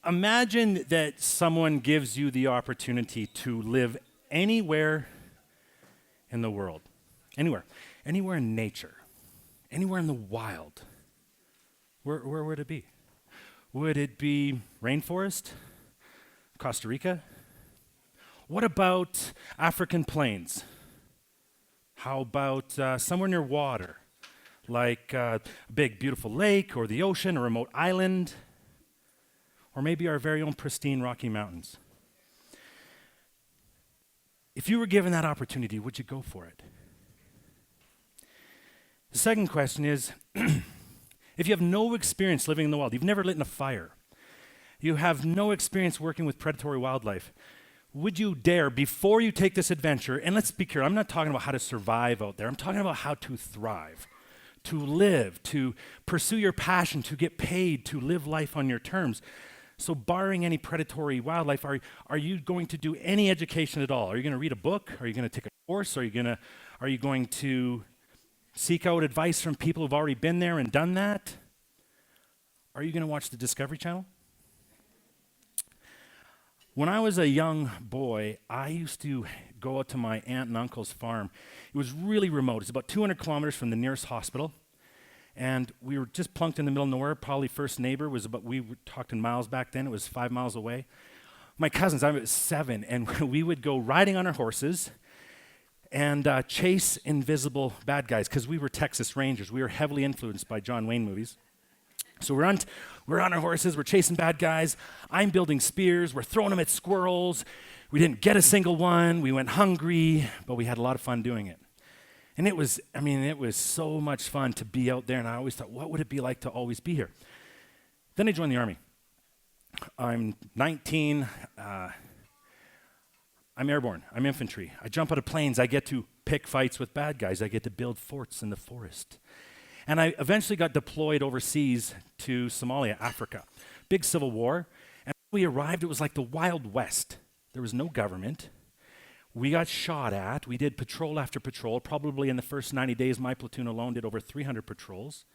Imagine that someone gives you the opportunity to live anywhere in the world, anywhere in nature, anywhere in the wild. Where would it be? Would it be rainforest, Costa Rica? What about African plains? How about somewhere near water, like a big beautiful lake or the ocean, a remote island, or maybe our very own pristine Rocky Mountains? If you were given that opportunity, would you go for it? The second question is, if you have no experience living in the wild, you've never lit in a fire, you have no experience working with predatory wildlife, would you dare, before you take this adventure, and let's be clear, I'm not talking about how to survive out there, I'm talking about how to thrive, to live, to pursue your passion, to get paid, to live life on your terms. So barring any predatory wildlife, are you going to do any education at all? Are you going to read a book? Are you going to take a course? Are you going to seek out advice from people who've already been there and done that? Are you going to watch the Discovery Channel? When I was a young boy, I used to go out to my aunt and uncle's farm. It was really remote. It's about 200 kilometers from the nearest hospital. And we were just plunked in the middle of nowhere. Probably first neighbor was we talked in miles back then. It was 5 miles away. My cousins, I was 7, and we would go riding on our horses and chase invisible bad guys because we were Texas Rangers. We were heavily influenced by John Wayne movies. So we're on our horses. We're chasing bad guys. I'm building spears. We're throwing them at squirrels. We didn't get a single one. We went hungry, but we had a lot of fun doing it. And it was so much fun to be out there, and I always thought, what would it be like to always be here? Then I joined the Army. I'm 19. I'm airborne. I'm infantry. I jump out of planes. I get to pick fights with bad guys. I get to build forts in the forest. And I eventually got deployed overseas to Somalia, Africa. Big civil war. And when we arrived, it was like the Wild West. There was no government. We got shot at. We did patrol after patrol. Probably in the first 90 days, my platoon alone did over 300 patrols.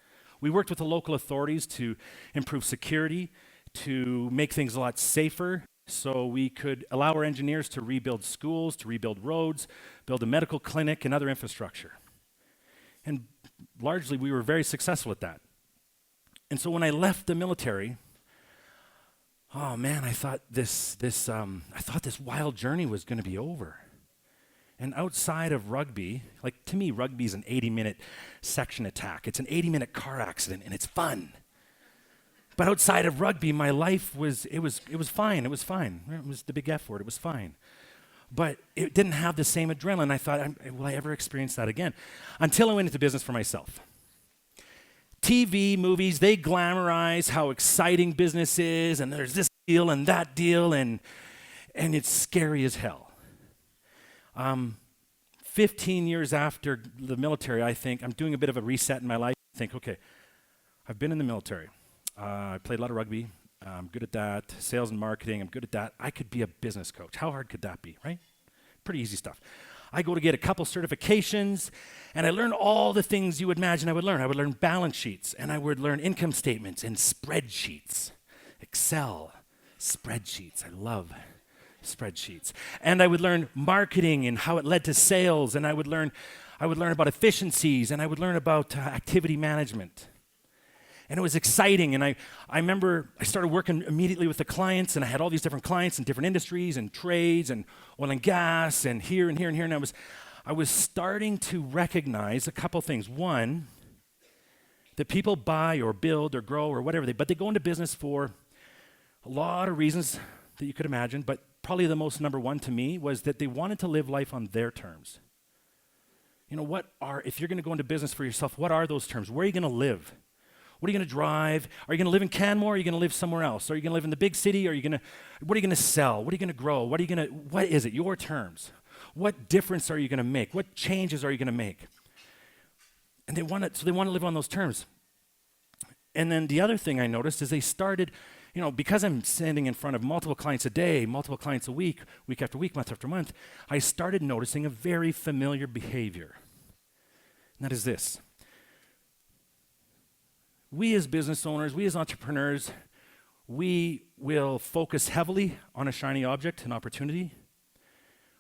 We worked with the local authorities to improve security, to make things a lot safer, so we could allow our engineers to rebuild schools, to rebuild roads, build a medical clinic and other infrastructure. And largely, we were very successful at that. And so when I left the military, oh man, I thought this wild journey was going to be over. And outside of rugby, like to me, rugby is an 80-minute section attack. It's an 80-minute car accident, and it's fun. But outside of rugby, my life was fine. It was fine. It was the big F word. It was fine. But it didn't have the same adrenaline. I thought, will I ever experience that again? Until I went into business for myself. TV, movies, they glamorize how exciting business is, and there's this deal and that deal, and it's scary as hell. 15 years after the military, I think, I'm doing a bit of a reset in my life. I think, okay, I've been in the military. I played a lot of rugby. I'm good at that. Sales and marketing, I'm good at that. I could be a business coach. How hard could that be, right? Pretty easy stuff. I go to get a couple certifications, and I learn all the things you would imagine I would learn. I would learn balance sheets, and I would learn income statements and spreadsheets. Excel, spreadsheets. I love spreadsheets. And I would learn marketing and how it led to sales, and I would learn about efficiencies, and I would learn about activity management. And it was exciting, and I remember I started working immediately with the clients, and I had all these different clients in different industries and trades and oil and gas and here and here and here, and I was starting to recognize a couple things. One, that people buy or build or grow or whatever, but they go into business for a lot of reasons that you could imagine, but probably the most number one to me was that they wanted to live life on their terms. You know, if you're going to go into business for yourself, what are those terms? Where are you going to live? What are you going to drive? Are you going to live in Canmore? Or are you going to live somewhere else? Are you going to live in the big city? What are you going to sell? What are you going to grow? What is it? Your terms. What difference are you going to make? What changes are you going to make? And they want to live on those terms. And then the other thing I noticed is they started, because I'm standing in front of multiple clients a day, multiple clients a week, week after week, month after month, I started noticing a very familiar behavior. And that is this. We as business owners, we as entrepreneurs, We will focus heavily on a shiny object, an opportunity.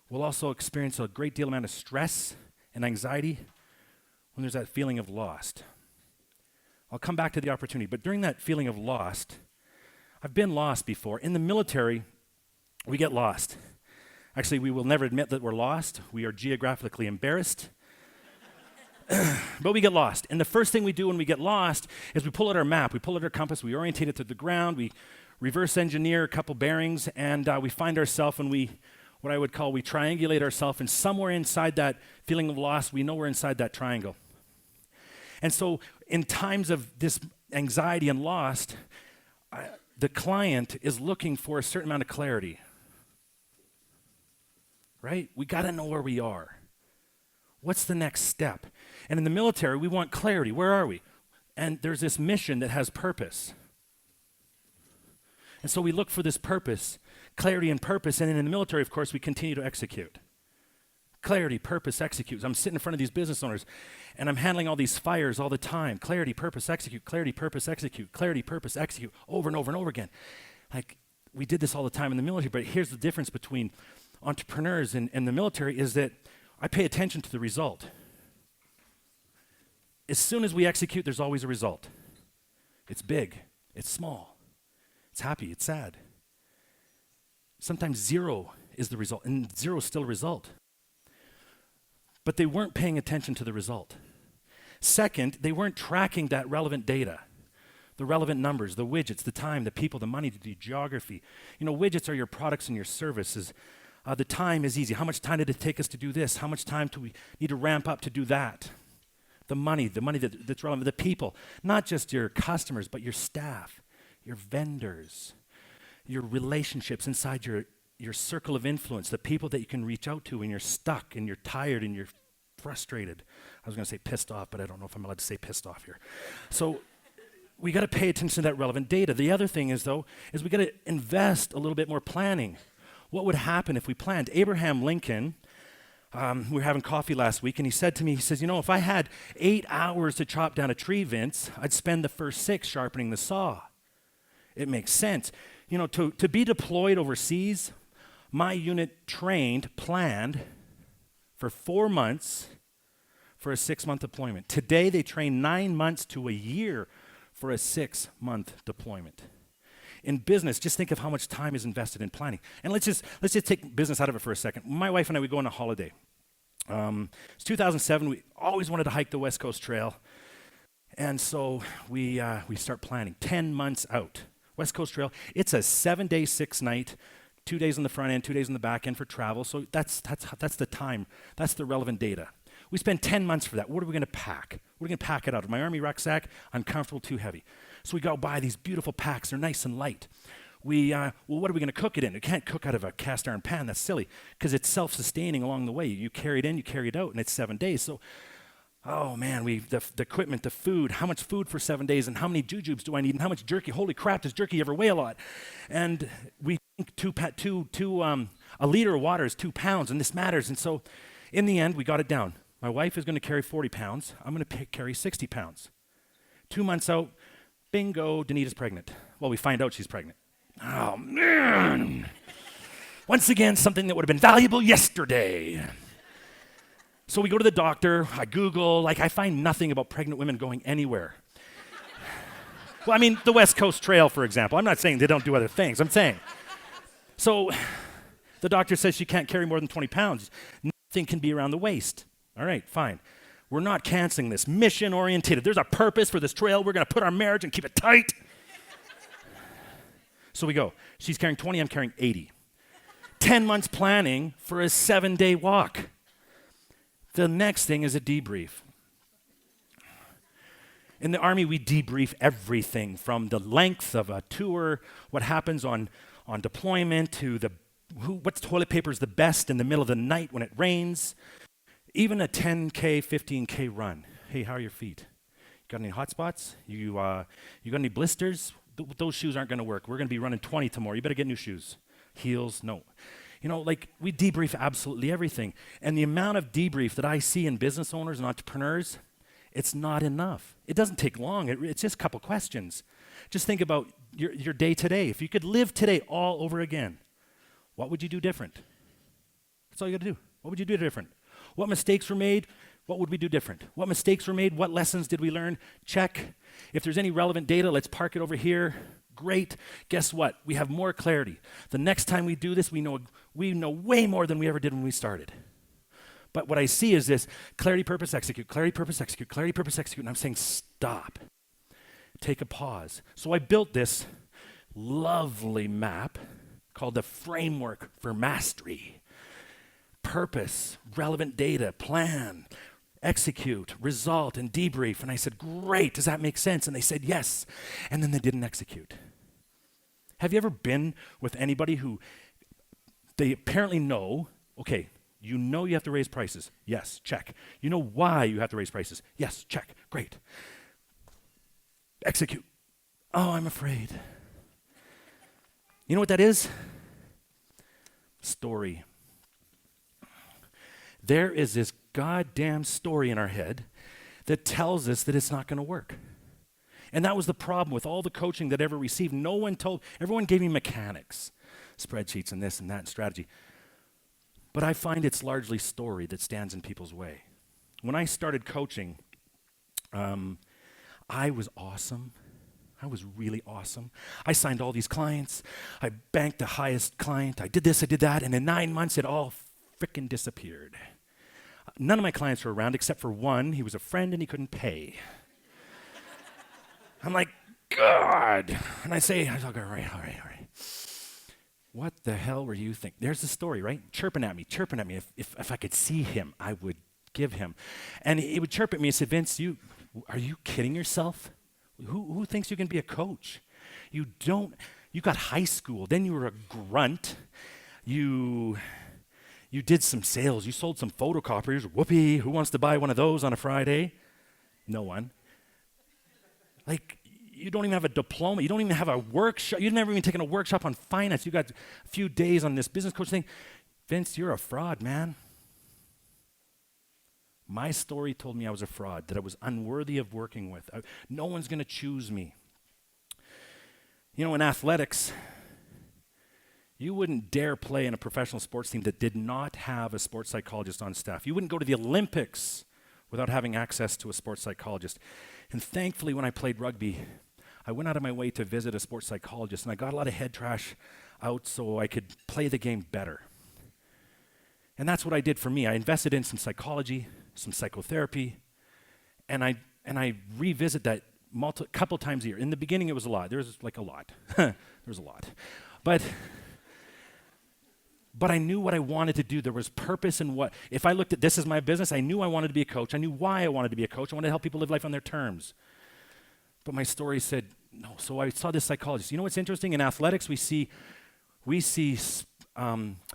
We'll also experience a great deal amount of stress and anxiety when there's that feeling of lost. I'll come back to the opportunity, but during that feeling of lost, I've been lost before. In the military, we get lost. Actually, we will never admit that we're lost. We are geographically embarrassed. But we get lost. And the first thing we do when we get lost is we pull out our map, we pull out our compass, we orientate it to the ground, we reverse engineer a couple bearings, and we find ourselves and we triangulate ourselves, and somewhere inside that feeling of loss, we know we're inside that triangle. And so in times of this anxiety and lost, the client is looking for a certain amount of clarity. Right? We got to know where we are. What's the next step? And in the military, we want clarity. Where are we? And there's this mission that has purpose. And so we look for this purpose, clarity and purpose, and then in the military, of course, we continue to execute. Clarity, purpose, execute. I'm sitting in front of these business owners, and I'm handling all these fires all the time. Clarity, purpose, execute. Clarity, purpose, execute. Clarity, purpose, execute. Over and over and over again. Like, we did this all the time in the military, but here's the difference between entrepreneurs and the military is that I pay attention to the result. As soon as we execute, there's always a result. It's big, it's small, it's happy, it's sad. Sometimes zero is the result, and zero is still a result. But they weren't paying attention to the result. Second, they weren't tracking that relevant data, the relevant numbers, the widgets, the time, the people, the money, the geography. You know, widgets are your products and your services. The time is easy. How much time did it take us to do this? How much time do we need to ramp up to do that? The money that's relevant, the people, not just your customers, but your staff, your vendors, your relationships inside your circle of influence, the people that you can reach out to when you're stuck and you're tired and you're frustrated. I was going to say pissed off, but I don't know if I'm allowed to say pissed off here. So we got to pay attention to that relevant data. The other thing is we got to invest a little bit more planning. What would happen if we planned? Abraham Lincoln, we were having coffee last week, and he said to me, he says, you know, if I had 8 hours to chop down a tree, Vince, I'd spend the first 6 sharpening the saw. It makes sense. You know, to be deployed overseas, my unit planned for 4 months for a 6-month deployment. Today, they train 9 months to a year for a 6-month deployment. In business, just think of how much time is invested in planning. And let's just take business out of it for a second. My wife and I, we go on a holiday. It's 2007. We always wanted to hike the West Coast Trail. And so we start planning 10 months out. West Coast Trail, it's a 7-day, 6-night, 2 days on the front end, 2 days on the back end for travel. So that's the time. That's the relevant data. We spend 10 months for that. What are we going to pack? We're going to pack it out. My Army rucksack, uncomfortable, too heavy. So we go buy these beautiful packs. They're nice and light. Well, what are we going to cook it in? You can't cook out of a cast iron pan. That's silly because it's self-sustaining along the way. You carry it in, you carry it out, and it's 7 days. So, oh man, the equipment, the food, how much food for 7 days, and how many jujubes do I need, and how much jerky? Holy crap, does jerky ever weigh a lot? And we think a liter of water is 2 pounds, and this matters. And so, in the end, we got it down. My wife is going to carry 40 pounds. I'm going to carry 60 pounds. 2 months out, bingo, Danita's pregnant. Well, we find out she's pregnant. Oh, man. Once again, something that would have been valuable yesterday. So we go to the doctor. I Google. I find nothing about pregnant women going anywhere. Well, I mean, the West Coast Trail, for example. I'm not saying they don't do other things. I'm saying. So the doctor says she can't carry more than 20 pounds. Nothing can be around the waist. All right, fine. We're not canceling this. Mission oriented. There's a purpose for this trail. We're going to put our marriage and keep it tight. So we go. She's carrying 20, I'm carrying 80. 10 months planning for a 7-day walk. The next thing is a debrief. In the Army, we debrief everything from the length of a tour, what happens on deployment, to what toilet paper is the best in the middle of the night when it rains. Even a 10K, 15K run. Hey, how are your feet? Got any hot spots? You got any blisters? Those shoes aren't going to work. We're going to be running 20 tomorrow. You better get new shoes. Heels, no. You know, we debrief absolutely everything. And the amount of debrief that I see in business owners and entrepreneurs, it's not enough. It doesn't take long. It's just a couple questions. Just think about your day today, if you could live today all over again, what would you do different? That's all you got to do. What would you do different? What mistakes were made? What would we do different? What mistakes were made? What lessons did we learn? Check. If there's any relevant data, let's park it over here. Great. Guess what? We have more clarity. The next time we do this, we know way more than we ever did when we started. But what I see is this: clarity, purpose, execute, clarity, purpose, execute, clarity, purpose, execute. And I'm saying stop. Take a pause. So I built this lovely map called the Framework for Mastery. Purpose, relevant data, plan, execute, result, and debrief. And I said, great, does that make sense? And they said, yes. And then they didn't execute. Have you ever been with anybody who they apparently know, okay, you know you have to raise prices. Yes, check. You know why you have to raise prices. Yes, check. Great. Execute. Oh, I'm afraid. You know what that is? Story. There is this goddamn story in our head that tells us that it's not going to work. And that was the problem with all the coaching that I ever received. Everyone gave me mechanics, spreadsheets and this and that and strategy. But I find it's largely story that stands in people's way. When I started coaching, I was awesome. I was really awesome. I signed all these clients. I banked the highest client. I did this, I did that. And in 9 months, it all frickin' disappeared. None of my clients were around except for one. He was a friend and he couldn't pay. I'm like, God. And I say, all right. What the hell were you thinking? There's the story, right? Chirping at me. If I could see him, I would give him. And he would chirp at me and say, Vince, are you kidding yourself? Who thinks you can be a coach? You got high school, then you were a grunt. You did some sales, you sold some photocopiers. Whoopee, who wants to buy one of those on a Friday? No one. Like, you don't even have a diploma. You don't even have a workshop. You've never even taken a workshop on finance. You got a few days on this business coach thing. Vince, you're a fraud, man. My story told me I was a fraud, that I was unworthy of working with. No one's going to choose me. You know, in athletics, you wouldn't dare play in a professional sports team that did not have a sports psychologist on staff. You wouldn't go to the Olympics without having access to a sports psychologist. And thankfully, when I played rugby, I went out of my way to visit a sports psychologist, and I got a lot of head trash out so I could play the game better. And that's what I did for me. I invested in some psychology, some psychotherapy, and I revisit that couple times a year. In the beginning, it was a lot. There was like a lot. There was a lot. But I knew what I wanted to do. There was purpose in what, if I looked at this as my business, I knew I wanted to be a coach. I knew why I wanted to be a coach. I wanted to help people live life on their terms. But my story said, no. So I saw this psychologist. You know what's interesting? In athletics, we see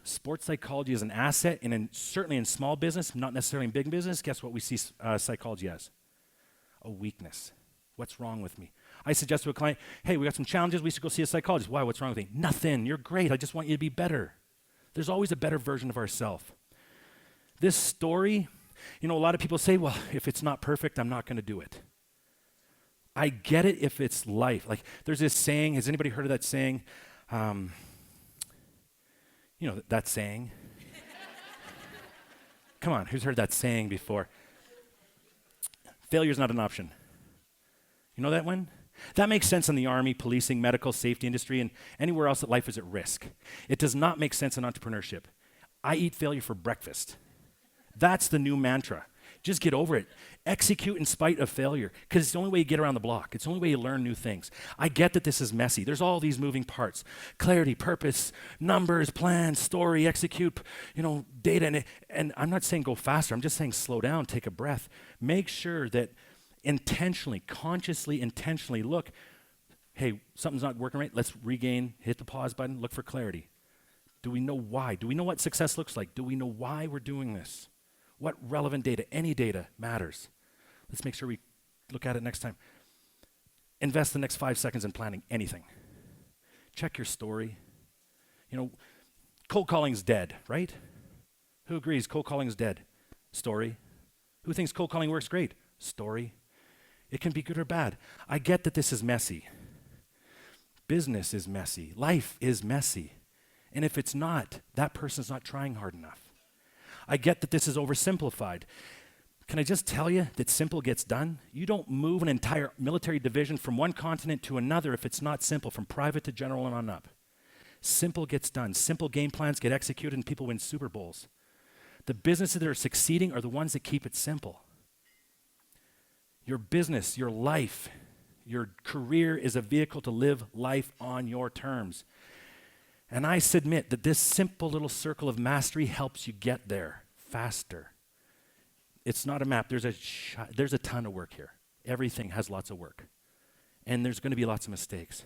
sports psychology as an asset, and certainly in small business, not necessarily in big business. Guess what we see psychology as? A weakness. What's wrong with me? I suggest to a client, hey, we got some challenges. We should go see a psychologist. Why? What's wrong with me? Nothing. You're great. I just want you to be better. There's always a better version of ourselves. This story, you know, a lot of people say, well, if it's not perfect, I'm not going to do it. I get it if it's life. Like, there's this saying. Has anybody heard of that saying? You know, that saying. Come on, who's heard that saying before? Failure's not an option. You know that one? That makes sense in the army, policing, medical, safety industry, and anywhere else that life is at risk. It does not make sense in entrepreneurship. I eat failure for breakfast. That's the new mantra. Just get over it. Execute in spite of failure, because it's the only way you get around the block. It's the only way you learn new things. I get that this is messy. There's all these moving parts. Clarity, purpose, numbers, plan, story, execute, data. And I'm not saying go faster. I'm just saying slow down, take a breath. Make sure that intentionally, consciously, intentionally look, hey, something's not working right. Let's regain, hit the pause button, look for clarity. Do we know why? Do we know what success looks like? Do we know why we're doing this? What relevant data, any data matters. Let's make sure we look at it next time. Invest the next 5 seconds in planning anything. Check your story. Cold calling's dead, right? Who agrees cold calling's dead? Story. Who thinks cold calling works great? Story. It can be good or bad. I get that this is messy. Business is messy. Life is messy. And if it's not, that person's not trying hard enough. I get that this is oversimplified. Can I just tell you that simple gets done? You don't move an entire military division from one continent to another if it's not simple, from private to general and on up. Simple gets done. Simple game plans get executed and people win Super Bowls. The businesses that are succeeding are the ones that keep it simple. Your business, your life, your career is a vehicle to live life on your terms. And I submit that this simple little circle of mastery helps you get there faster. It's not a map. There's a ton of work here. Everything has lots of work. And there's going to be lots of mistakes.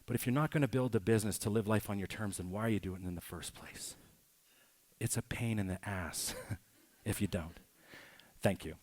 But if you're not going to build a business to live life on your terms, then why are you doing it in the first place? It's a pain in the ass if you don't. Thank you.